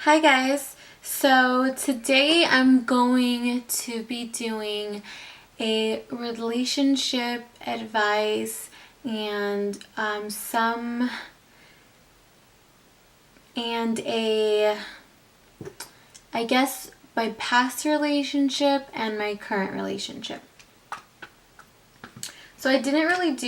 Hi guys, so today I'm going to be doing a relationship advice and some and a I guess my past relationship and my current relationship. So I didn't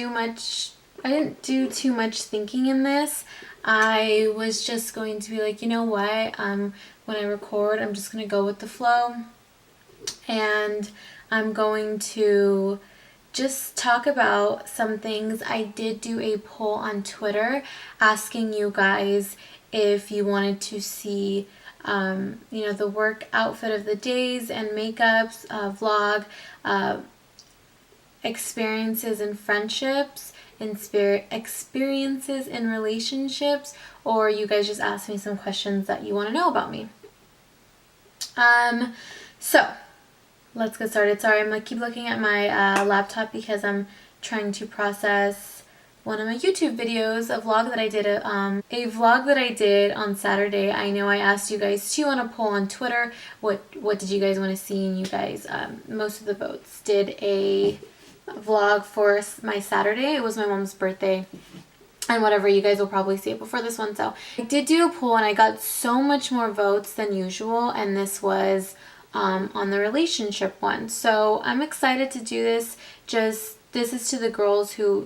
do too much thinking in this. I was just going to be like, you know what? When I record, I'm just going to go with the flow. And I'm going to just talk about some things. I did do a poll on Twitter asking you guys if you wanted to see the work outfit of the days and makeups, vlog, experiences in friendships, experiences in relationships, or you guys just asked me some questions that you want to know about me. So let's get started. Sorry, I'm keep looking at my laptop because I'm trying to process one of my YouTube videos, a vlog that I did on Saturday. I know I asked you guys too on a poll on Twitter. What did you guys want to see? And you guys, most of the votes did a vlog for my Saturday. It was my mom's birthday. And whatever, you guys will probably see it before this one. So I did do a poll and I got so much more votes than usual. And this was on the relationship one. So I'm excited to do this. This is to the girls who,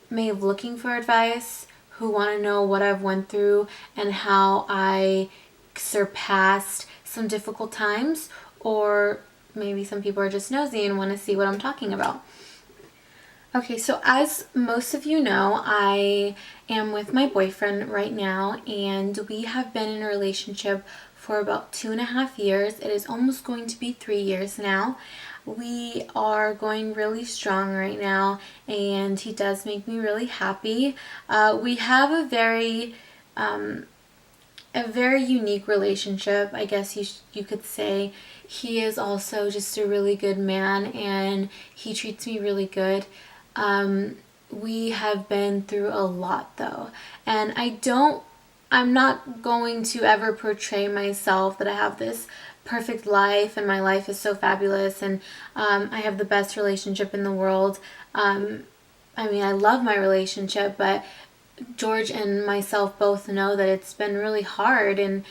may be looking for advice, who want to know what I've went through and how I surpassed some difficult times, or maybe some people are just nosy and want to see what I'm talking about. Okay, so as most of you know, I am with my boyfriend right now, and we have been in a relationship for about 2.5 years. It is almost going to be 3 years now. We are going really strong right now, and he does make me really happy. We have a very unique relationship, I guess you could say. He is also just a really good man, and he treats me really good. We have been through a lot though, and I'm not going to ever portray myself that I have this perfect life and my life is so fabulous and I have the best relationship in the world. I love my relationship, but George and myself both know that it's been really hard, and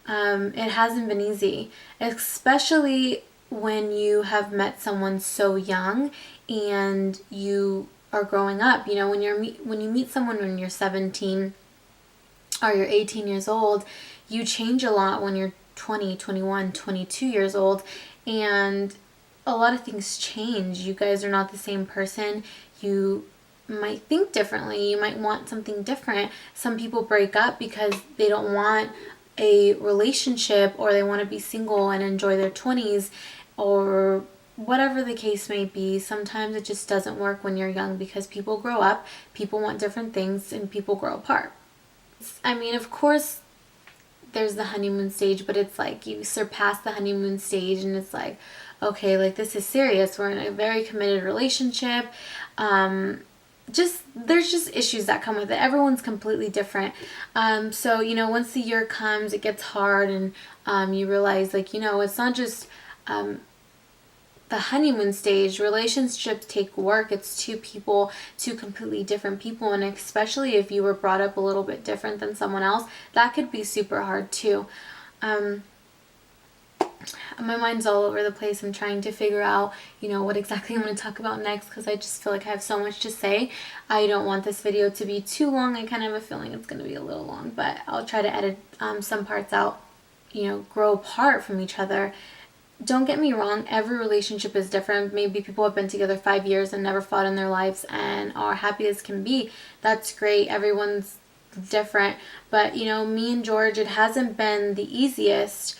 it hasn't been easy, especially when you have met someone so young and you are growing up. When you meet someone when you're 17 or you're 18 years old, you change a lot when you're 20, 21, 22 years old, and a lot of things change. You guys are not the same person. You might think differently. You might want something different. Some people break up because they don't want a relationship, or they want to be single and enjoy their 20s, or whatever the case may be. Sometimes it just doesn't work when you're young because people grow up, people want different things, and people grow apart. Of course, there's the honeymoon stage, but it's like you surpass the honeymoon stage and it's like, okay, like this is serious. We're in a very committed relationship. There's just issues that come with it. Everyone's completely different. So once the year comes, it gets hard, and you realize, like, it's not just the honeymoon stage. Relationships take work. It's two completely different people, and especially if you were brought up a little bit different than someone else, that could be super hard too. My mind's all over the place. I'm trying to figure out, what exactly I'm going to talk about next, because I just feel like I have so much to say. I don't want this video to be too long. I kind of have a feeling it's going to be a little long, but I'll try to edit some parts out. Grow apart from each other. Don't get me wrong, every relationship is different. Maybe people have been together 5 years and never fought in their lives and are happy as can be. That's great. Everyone's different. But, me and George, it hasn't been the easiest.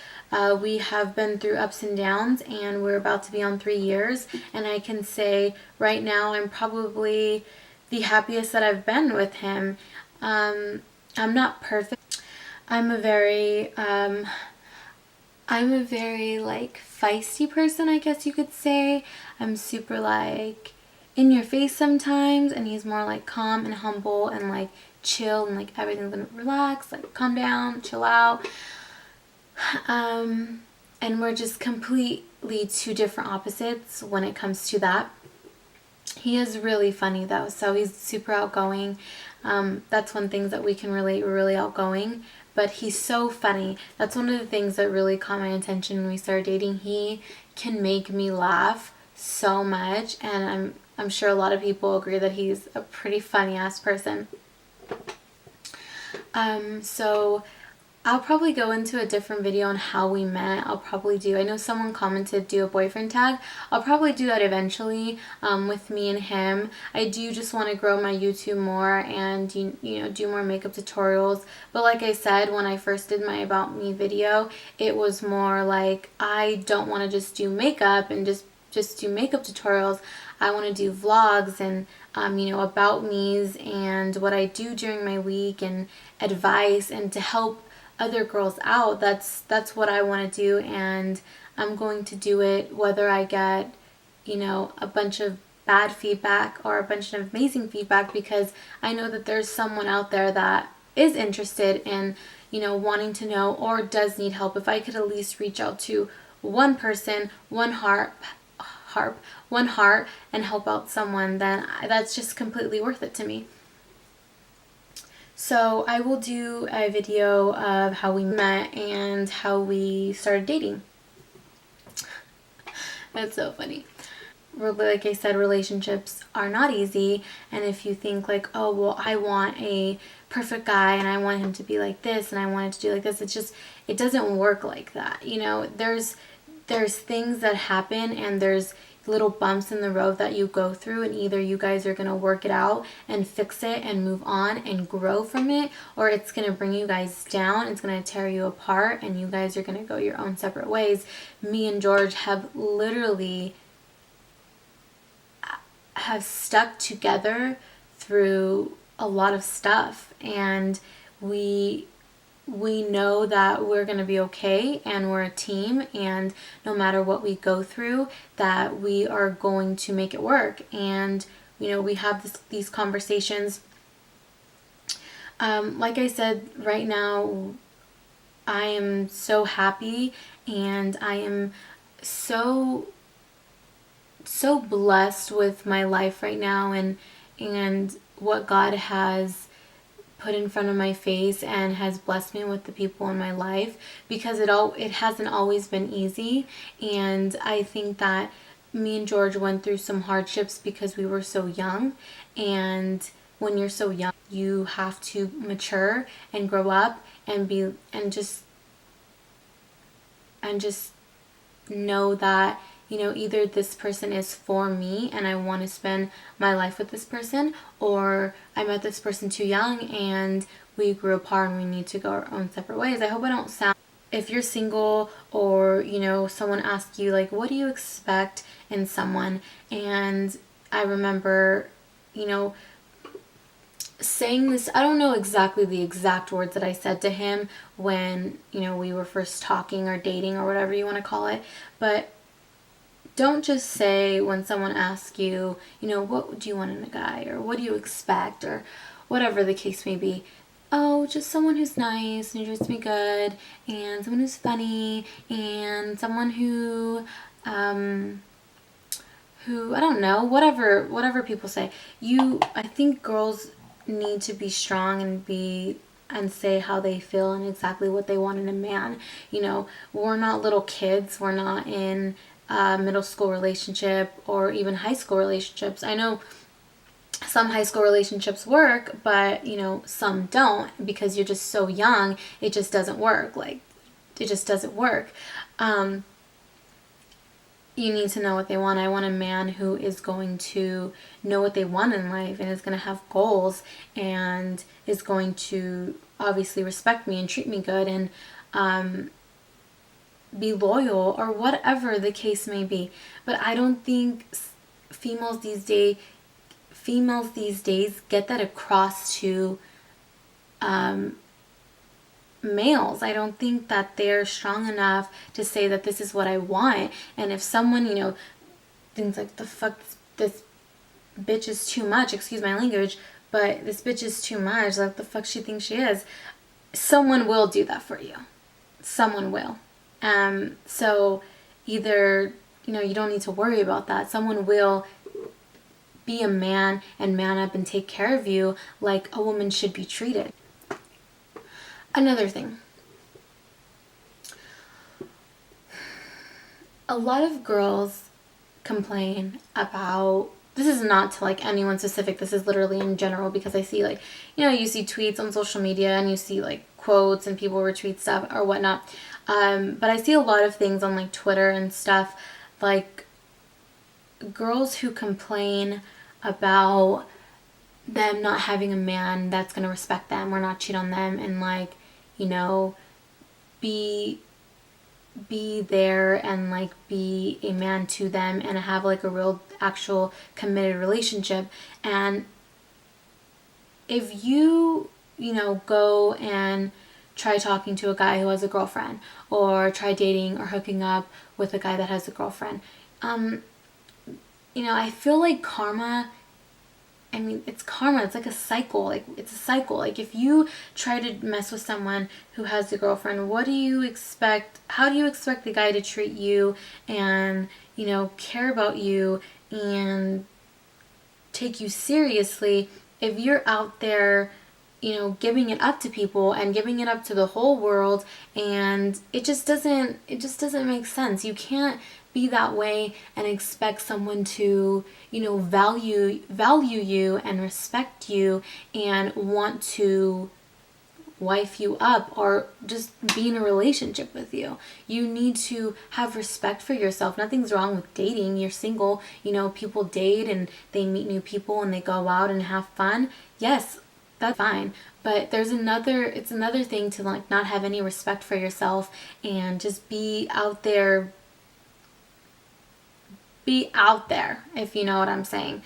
We have been through ups and downs, and we're about to be on 3 years. And I can say right now I'm probably the happiest that I've been with him. I'm not perfect. I'm a very like feisty person, I guess you could say. I'm super like in your face sometimes, and he's more like calm and humble and like chill and like everything's gonna relax, like calm down, chill out. And we're just completely two different opposites when it comes to that. He is really funny though, so he's super outgoing. That's one thing that we can relate. We're really outgoing, but he's so funny. That's one of the things that really caught my attention when we started dating. He can make me laugh so much, and I'm sure a lot of people agree that he's a pretty funny ass person. So I'll probably go into a different video on how we met. I know someone commented do a boyfriend tag. I'll probably do that eventually with me and him. I do just want to grow my YouTube more and you know, do more makeup tutorials. But like I said, when I first did my About Me video, it was more like I don't want to just do makeup and just do makeup tutorials. I want to do vlogs and you know, about me's and what I do during my week and advice and to help other girls out. That's what I want to do, and I'm going to do it whether I get, you know, a bunch of bad feedback or a bunch of amazing feedback, because I know that there's someone out there that is interested in, you know, wanting to know or does need help. If I could at least reach out to one person, one heart, and help out someone, then that's just completely worth it to me. So I will do a video of how we met and how we started dating. That's so funny. Like I said, relationships are not easy, and if you think like, oh well, I want a perfect guy and I want him to be like this and I want it to do like this, it doesn't work like that. You know, there's things that happen and there's little bumps in the road that you go through, and either you guys are going to work it out and fix it and move on and grow from it, or it's going to bring you guys down, it's going to tear you apart, and you guys are going to go your own separate ways. Me and George have literally stuck together through a lot of stuff, and we know that we're going to be okay, and we're a team, and no matter what we go through, that we are going to make it work. And you know, we have these conversations. Like I said, right now I am so happy, and I am so blessed with my life right now, and what God has put in front of my face and has blessed me with the people in my life, because it hasn't always been easy. And I think that me and George went through some hardships because we were so young, and when you're so young, you have to mature and grow up and just know that, you know, either this person is for me and I want to spend my life with this person, or I met this person too young and we grew apart and we need to go our own separate ways. I hope I don't sound... If you're single, or, you know, someone asks you like, what do you expect in someone? And I remember, you know, saying this, I don't know exactly the exact words that I said to him when, you know, we were first talking or dating or whatever you want to call it, but don't just say when someone asks you, you know, what do you want in a guy, or what do you expect, or whatever the case may be. Oh, just someone who's nice and treats me good, and someone who's funny, and someone who I don't know, whatever people say. I think girls need to be strong and say how they feel and exactly what they want in a man. You know, we're not little kids. We're not in a middle school relationship or even high school relationships. I know some high school relationships work, but you know, some don't, because you're just so young. It just doesn't work. Like, it just doesn't work. You need to know what they want. I want a man who is going to know what they want in life and is going to have goals and is going to obviously respect me and treat me good and be loyal, or whatever the case may be. But I don't think females these days get that across to males. I don't think that they're strong enough to say that this is what I want. And if someone, you know, thinks like, the fuck, this bitch is too much, excuse my language, but this bitch is too much. Like, the fuck she thinks she is. Someone will do that for you. Someone will. So either, you don't need to worry about that. Someone will be a man and man up and take care of you like a woman should be treated. Another thing. A lot of girls complain about, this is not to like anyone specific, this is literally in general, because I see like, you see tweets on social media and you see like quotes and people retweet stuff or whatnot. But I see a lot of things on like Twitter and stuff, like girls who complain about them not having a man that's going to respect them or not cheat on them and like, be there and like be a man to them and have like a real actual committed relationship. And if you go and try talking to a guy who has a girlfriend, or try dating or hooking up with a guy that has a girlfriend, I feel like karma, it's karma. It's like a cycle. Like, it's a cycle. Like, if you try to mess with someone who has a girlfriend, what do you expect? How do you expect the guy to treat you and, care about you and take you seriously if you're out there, giving it up to people and giving it up to the whole world, and it just doesn't make sense. You can't be that way and expect someone to, value you and respect you and want to wife you up or just be in a relationship with you. You need to have respect for yourself. Nothing's wrong with dating. You're single, people date and they meet new people and they go out and have fun. Yes, that's fine. But it's another thing to like not have any respect for yourself and just be out there, if you know what I'm saying.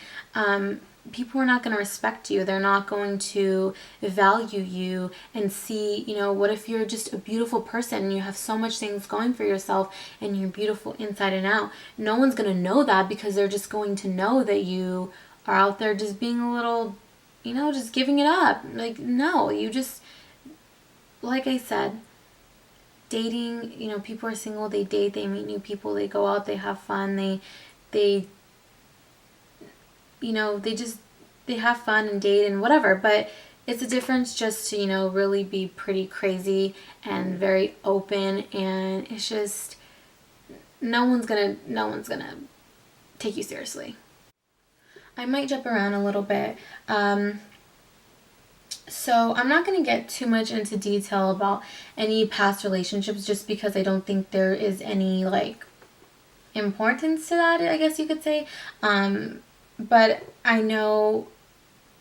People are not going to respect you. They're not going to value you and see, what if you're just a beautiful person and you have so much things going for yourself and you're beautiful inside and out. No one's going to know that, because they're just going to know that you are out there just being a little, just giving it up. Like, no, you just, like I said, dating, people are single, they date, they meet new people, they go out, they have fun, they have fun and date and whatever. But it's a difference just to, really be pretty crazy and very open, and it's just, no one's gonna take you seriously. I might jump around a little bit. So I'm not going to get too much into detail about any past relationships, just because I don't think there is any like importance to that, I guess you could say. But I know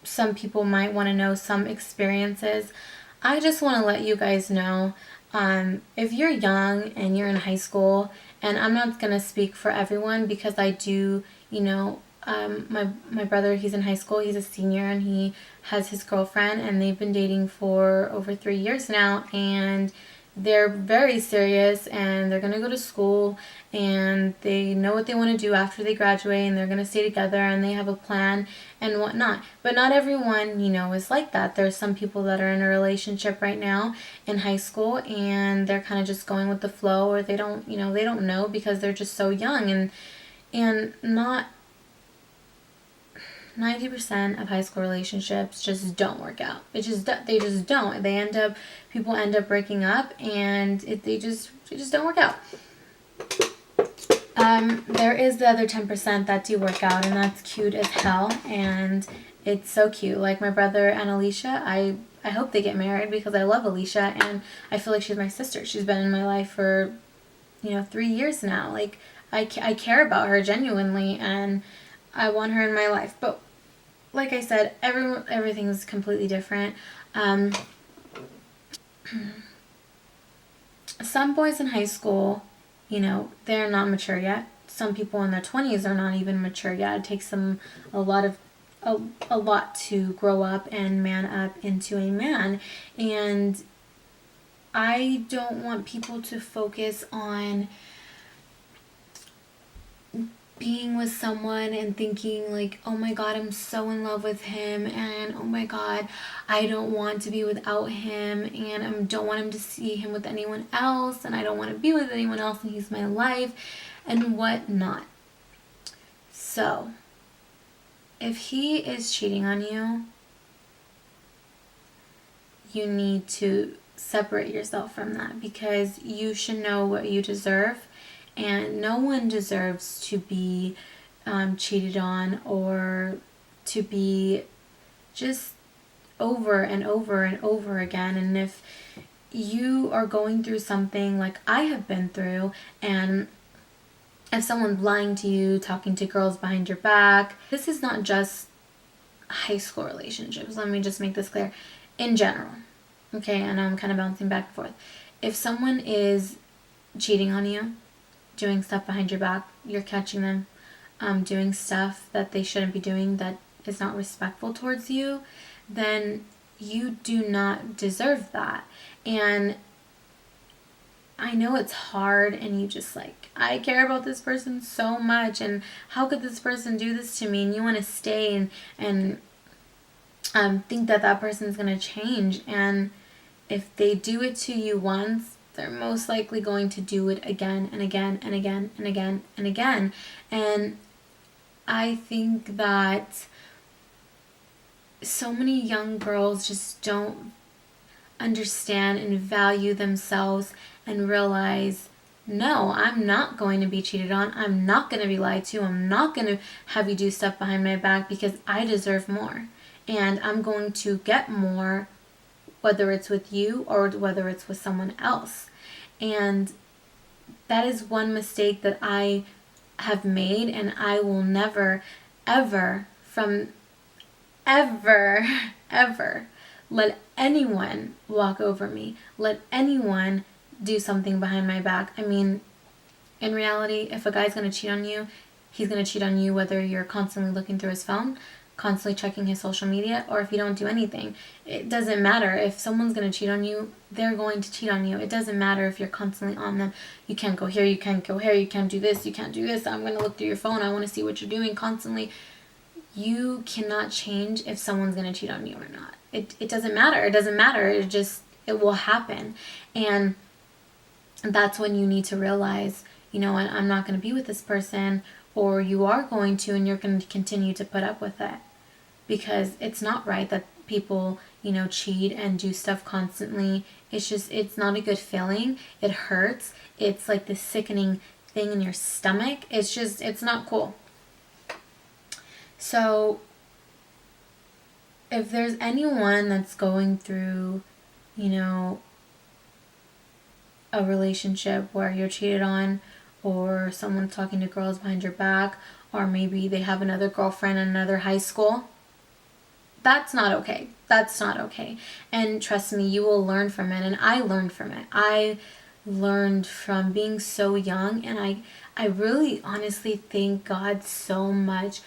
some people might want to know some experiences. I just want to let you guys know, if you're young and you're in high school, and I'm not going to speak for everyone, because I do, my brother, he's in high school, he's a senior, and he has his girlfriend, and they've been dating for over 3 years now, and they're very serious, and they're going to go to school, and they know what they want to do after they graduate, and they're going to stay together, and they have a plan and whatnot. But not everyone, is like that. There's some people that are in a relationship right now in high school, and they're kind of just going with the flow, or they don't know, because they're just so young, and not 90% of high school relationships just don't work out. They just don't. People end up breaking up, and they just don't work out. There is the other 10% that do work out, and that's cute as hell, and it's so cute. Like my brother and Alicia, I hope they get married, because I love Alicia, and I feel like she's my sister. She's been in my life for 3 years now. Like, I care about her genuinely, and I want her in my life. But like I said, everything is completely different. Some boys in high school, they're not mature yet. Some people in their 20s are not even mature yet. It takes them a lot to grow up and man up into a man. And I don't want people to focus on being with someone and thinking like, oh my god, I'm so in love with him, and oh my god, I don't want to be without him, and I don't want him to see him with anyone else, and I don't want to be with anyone else, and he's my life and whatnot. So if he is cheating on you, you need to separate yourself from that, because you should know what you deserve, and no one deserves to be cheated on, or to be just over and over and over again. And if you are going through something like I have been through, and if someone's lying to you, talking to girls behind your back, this is not just high school relationships. Let me just make this clear. In general, okay, I know I'm kind of bouncing back and forth. If someone is cheating on you, doing stuff behind your back, you're catching them doing stuff that they shouldn't be doing, that is not respectful towards you, then you do not deserve that. And I know it's hard, and you just like, I care about this person so much, and how could this person do this to me? And you want to stay and think that that person's going to change. And if they do it to you once, they're most likely going to do it again and again and again and again and again. And I think that so many young girls just don't understand and value themselves and realize, no, I'm not going to be cheated on. I'm not going to be lied to. I'm not going to have you do stuff behind my back, because I deserve more. And I'm going to get more, whether it's with you or whether it's with someone else. And that is one mistake that I have made, and I will never, ever, ever let anyone walk over me, let anyone do something behind my back. I mean, in reality, if a guy's going to cheat on you, he's going to cheat on you whether you're constantly looking through his phone, constantly checking his social media, or if you don't do anything. It doesn't matter. If someone's going to cheat on you, they're going to cheat on you. It doesn't matter if you're constantly on them. You can't go here, you can't go here, you can't do this, you can't do this. I'm going to look through your phone. I want to see what you're doing constantly. You cannot change if someone's going to cheat on you or not. It doesn't matter. It doesn't matter. It will happen. And that's when you need to realize, you know what, I'm not going to be with this person, or you are going to, and you're going to continue to put up with it. Because it's not right that people, cheat and do stuff constantly. It's not a good feeling. It hurts. It's like this sickening thing in your stomach. It's not cool. So if there's anyone that's going through, a relationship where you're cheated on, or someone's talking to girls behind your back, or maybe they have another girlfriend in another high school, that's not okay. That's not okay. And trust me, you will learn from it. And I learned from it. I learned from being so young, and I really honestly thank God so much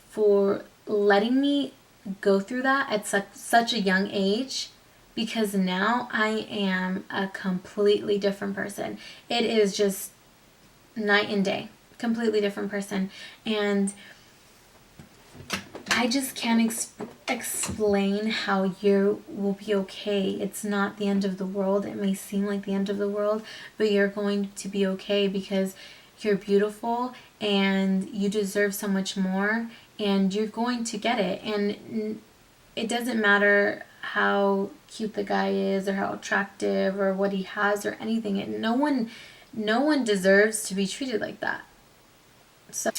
for letting me go through that at such a young age, because now I am a completely different person. It is just night and day. Completely different person. And I just can't explain how you will be okay. It's not the end of the world. It may seem like the end of the world, but you're going to be okay, because you're beautiful and you deserve so much more, and you're going to get it. And it doesn't matter how cute the guy is, or how attractive, or what he has, or anything. No one deserves to be treated like that. So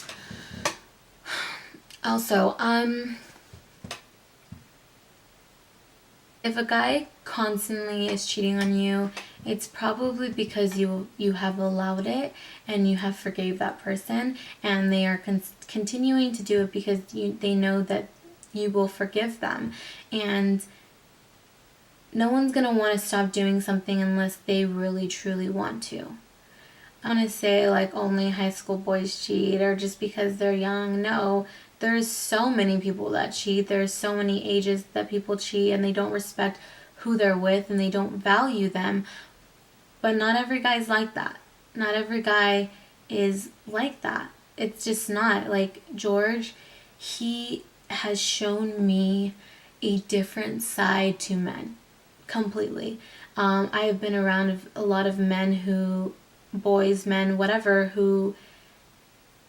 also, if a guy constantly is cheating on you, it's probably because you have allowed it, and you have forgave that person, and they are continuing to do it because they know that you will forgive them. And no one's going to want to stop doing something unless they really truly want to. I want to say like only high school boys cheat, or just because they're young. No, there's so many people that cheat. There's so many ages that people cheat, and they don't respect who they're with, and they don't value them. But not every guy's like that. Not every guy is like that. it's just not. Like, George, he has shown me a different side to men, completely. I have been around a lot of men who, boys, men, whatever, who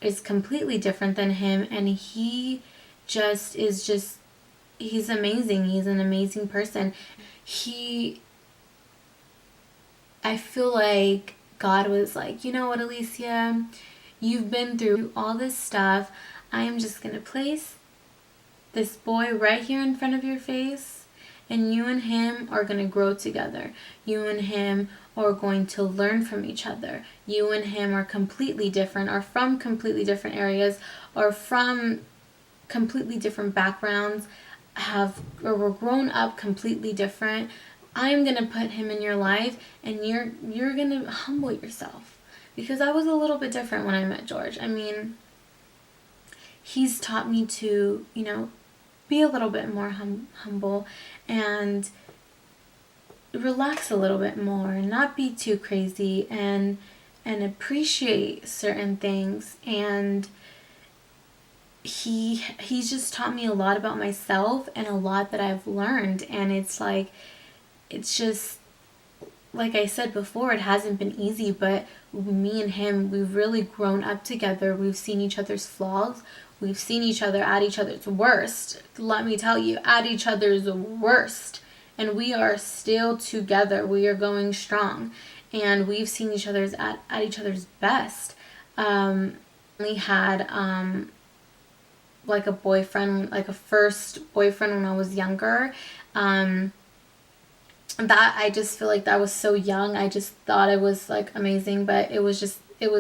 is completely different than him, and he just is just, he's amazing. He's an amazing person. He, I feel like God was like, you know what, Alicia, you've been through all this stuff. I am just going to place this boy right here in front of your face, and you and him are going to grow together. You and him are going to learn from each other. You and him are completely different, are from completely different areas, or from completely different backgrounds, or were grown up completely different. I'm going to put him in your life, and you're going to humble yourself. Because I was a little bit different when I met George. I mean, he's taught me to, be a little bit more humble and relax a little bit more and not be too crazy and appreciate certain things. And he's just taught me a lot about myself and a lot that I've learned. And it's just, like I said before, it hasn't been easy, but me and him, we've really grown up together. We've seen each other's flaws. We've seen each other at each other's worst. Let me tell you, at each other's worst. And we are still together. We are going strong. And we've seen each other's at each other's best. We had like a boyfriend, like a first boyfriend when I was younger. That I just feel like that was so young. I just thought it was like amazing, but it was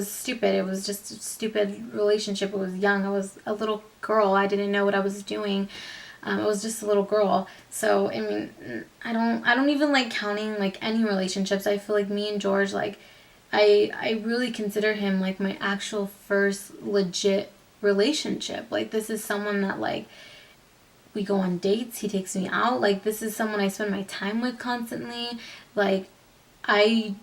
stupid. It was just a stupid relationship. It was young. I was a little girl. I didn't know what I was doing. I was just a little girl. So, I mean, I don't even like counting like any relationships. I feel like me and George, like, I really consider him like my actual first legit relationship. Like, this is someone that, like, we go on dates, he takes me out. Like, this is someone I spend my time with constantly. Like, I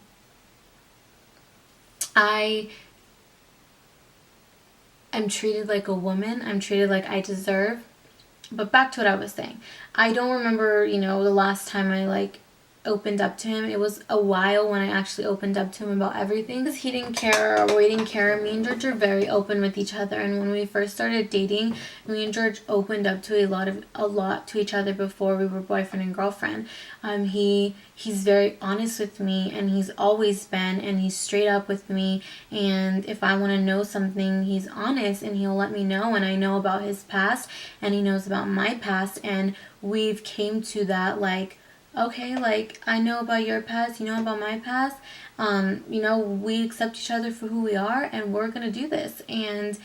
am treated like a woman. I'm treated like I deserve. But back to what I was saying. I don't remember, the last time I, like, opened up to him. It was a while when I actually opened up to him about everything. Because he didn't care, or we didn't care. Me and George are very open with each other. And when we first started dating, me and George opened up to a lot to each other before we were boyfriend and girlfriend. He's very honest with me, and he's always been, and he's straight up with me. And if I want to know something, he's honest, and he'll let me know. And I know about his past, and he knows about my past. And we've came to that, like, okay, like, I know about your past, you know about my past. We accept each other for who we are, and we're going to do this. And,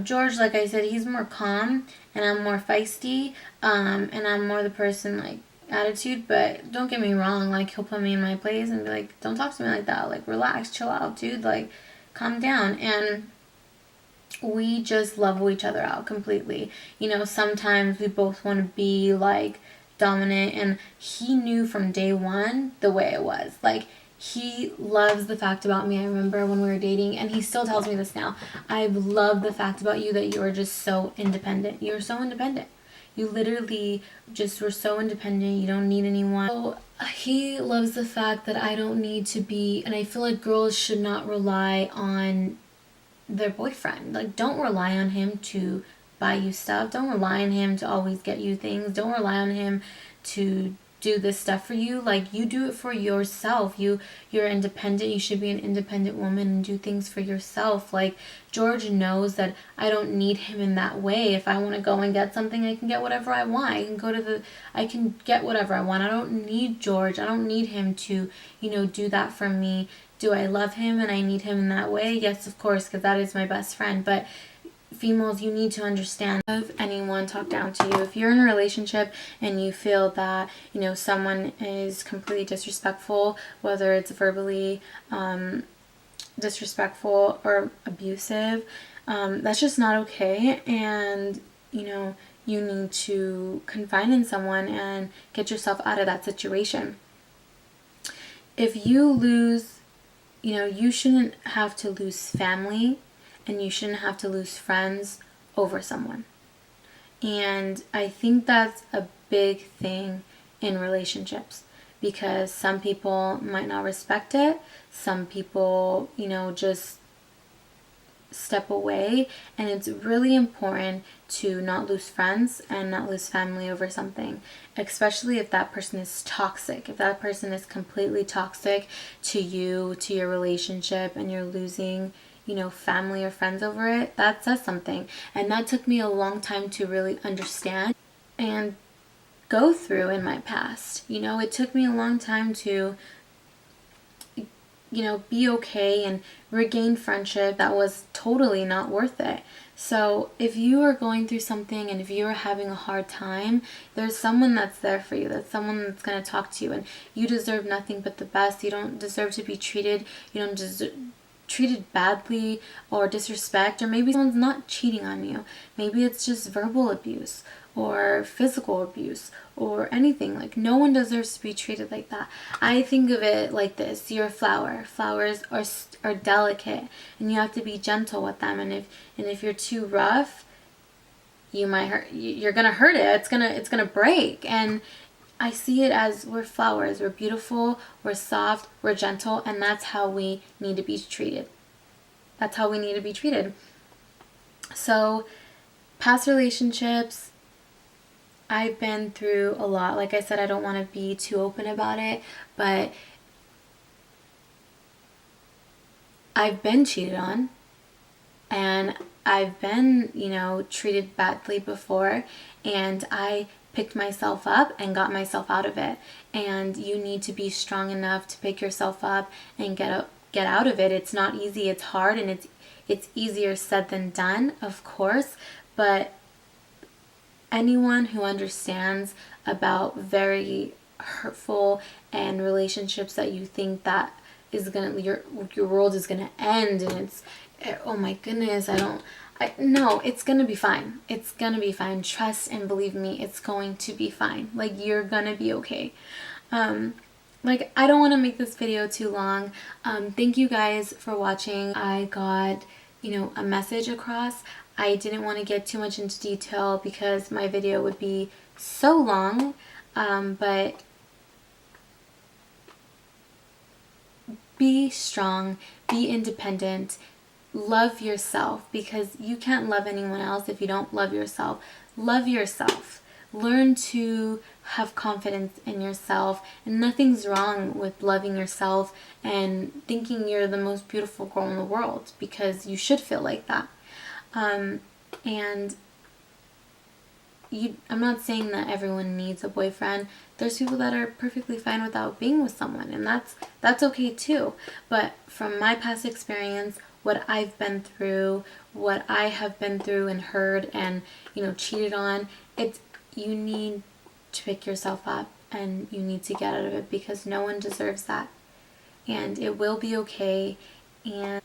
George, like I said, he's more calm, and I'm more feisty, and I'm more the person, like, attitude. But don't get me wrong, like, he'll put me in my place and be like, don't talk to me like that. Like, relax, chill out, dude. Like, calm down. And we just level each other out completely. Sometimes we both want to be, like, dominant, and he knew from day one the way it was. Like, he loves the fact about me. I remember when we were dating, and he still tells me this now. I love the fact about you that you are just so independent. You're so independent. You literally just were so independent. You don't need anyone. So he loves the fact that I don't need to be, and I feel like girls should not rely on their boyfriend. Like, don't rely on him to buy you stuff. Don't rely on him to always get you things. Don't rely on him to do this stuff for you. Like, you do it for yourself. You're independent. You should be an independent woman and do things for yourself. Like, George knows that I don't need him in that way. If I want to go and get something, I can get whatever I want. I can get whatever I want. I don't need George. I don't need him to, do that for me. Do I love him and I need him in that way? Yes, of course, because that is my best friend. But females, you need to understand, if anyone talk down to you, if you're in a relationship and you feel that, someone is completely disrespectful, whether it's verbally disrespectful or abusive, that's just not okay. And, you need to confide in someone and get yourself out of that situation. If you lose you know, you shouldn't have to lose family and you shouldn't have to lose friends over someone. And I think that's a big thing in relationships, because some people might not respect it. Some people, you know, just step away, and it's really important to not lose friends and not lose family over something, especially if that person is toxic. If that person is completely toxic to you, to your relationship, and you're losing, you know, family or friends over it, that says something. And that took me a long time to really understand and go through in my past. You know, it took me a long time to, you know, be okay and regain friendship that was totally not worth it. So if you are going through something and if you are having a hard time, there's someone that's there for you. That's someone that's going to talk to you, and you deserve nothing but the best. You don't deserve to be treated, you don't deserve treated badly or disrespect, or maybe someone's not cheating on you. Maybe it's just verbal abuse or physical abuse or anything. Like, no one deserves to be treated like that. I think of it like this: you're a flower. Flowers are delicate, and you have to be gentle with them. And if you're too rough, you might hurt. You're gonna hurt it. It's gonna break. And I see it as we're flowers. We're beautiful, we're soft, we're gentle, and that's how we need to be treated. That's how we need to be treated. So, past relationships, I've been through a lot. Like I said, I don't want to be too open about it, but I've been cheated on, and I've been, you know, treated badly before, and I picked myself up and got myself out of it. And you need to be strong enough to pick yourself up and get out of it. It's not easy, it's hard, and it's easier said than done, of course, but anyone who understands about very hurtful and relationships that you think that is gonna, your world is gonna end, and it's, oh my goodness, no, it's gonna be fine. It's gonna be fine. Trust and believe me, it's going to be fine. Like, you're gonna be okay. Like, I don't want to make this video too long. Thank you guys for watching. I got, you know, a message across. I didn't want to get too much into detail because my video would be so long, but be strong, be independent, love yourself, because you can't love anyone else if you don't love yourself. Love yourself. Learn to have confidence in yourself, and nothing's wrong with loving yourself and thinking you're the most beautiful girl in the world, because you should feel like that. And I'm not saying that everyone needs a boyfriend. There's people that are perfectly fine without being with someone, and that's okay too. But from my past experience, what I've been through, what I have been through and heard and, you know, cheated on, you need to pick yourself up and you need to get out of it, because no one deserves that. And it will be okay. And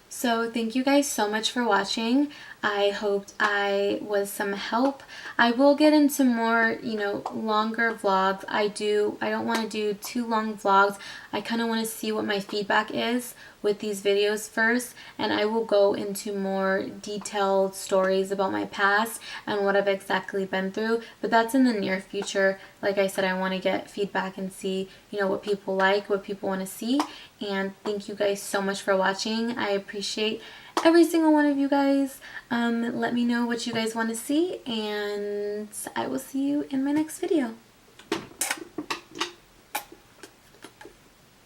so thank you guys so much for watching. I hoped I was some help. I will get into more, you know, longer vlogs. I don't want to do too long vlogs. I kind of want to see what my feedback is with these videos first, and I will go into more detailed stories about my past and what I've exactly been through, but that's in the near future. Like I said, I want to get feedback and see, you know, what people like, what people want to see. And thank you guys so much for watching. I appreciate every single one of you guys. Let me know what you guys want to see, and I will see you in my next video.